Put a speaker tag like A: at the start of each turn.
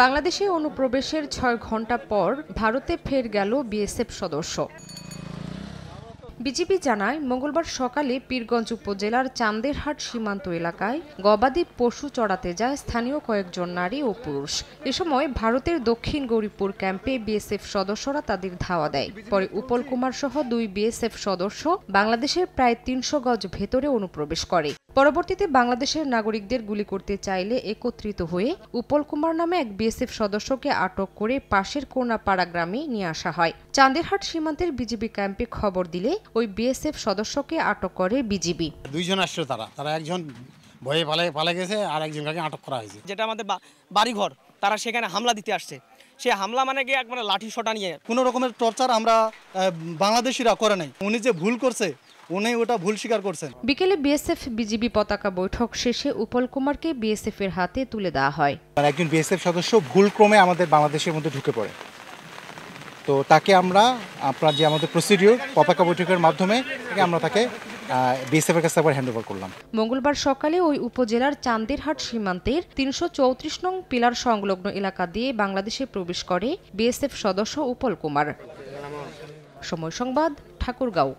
A: বাংলাদেশে অনুপ্রবেশের ৬ ঘণ্টা পর ভারতে ফের গেল বিএসএফ সদস্য। বিজিবি জানায়, মঙ্গলবার সকালে পীরগঞ্জ উপজেলার চান্দেরহাট সীমান্ত এলাকায় গবাদি পশু চড়াতে যায় স্থানীয় কয়েকজন নারী ও পুরুষ। এ সময় ভারতের দক্ষিণ গৌরীপুর ক্যাম্পে বিএসএফ সদস্যরা তাদের ধাওয়া দেয়। পরে উপল কুমার সহ ২ বিএসএফ সদস্য বাংলাদেশের প্রায় ৩০০ গজ ভেতরে অনুপ্রবেশ করে। পরবর্তীতে বাংলাদেশের নাগরিকদের গুলি করতে চাইলে একত্রিত হয়ে উপল কুমার নামে এক বিএসএফ সদস্যকে আটক করে পাশের কোনাপাড়া গ্রামে নিয়ে আসা হয়। চান্দেরহাট সীমান্তের বিজিবি ক্যাম্পে খবর দিলে ওই বিএসএফ সদস্যকে আটক করে বিজিবি।
B: ২ জন আসছে, তারা একজন ভয়ে পালে গেছে আর একজনকে আটক করা হয়েছে।
C: যেটা আমাদের বাড়িঘর, তারা সেখানে হামলা দিতে আসছে। সে হামলা মানে কি একবারে লাঠি সোটা নিয়ে।
D: কোনো রকমের টর্চার আমরা বাংলাদেশিরা করে নাই। উনি যে ভুল করছে উনি ওটা ভুল স্বীকার করছেন।
A: বিকেলে বিএসএফ বিজিবি পতাকা বৈঠক শেষে উপল কুমারকে বিএসএফ এর হাতে তুলে দেওয়া হয়।
E: একজন বিএসএফ সদস্য ভুলক্রমে আমাদের বাংলাদেশের মধ্যে ঢুকে পড়ে, তো তাকে আপনার যে আমাদের প্রসিডিউর পতাকা বৈঠকের মাধ্যমে আমরা তাকে বিএসএফ এর কাছে হ্যান্ড ওভার করলাম।
A: মঙ্গলবার সকালে ওই উপজেলার চান্দেরহাট সীমান্তের ৩৩৪ নং পিলার সংলগ্ন এলাকা দিয়ে বাংলাদেশে প্রবেশ করে বিএসএফ সদস্য উপল কুমার। সময় সংবাদ, ঠাকুরগাঁও।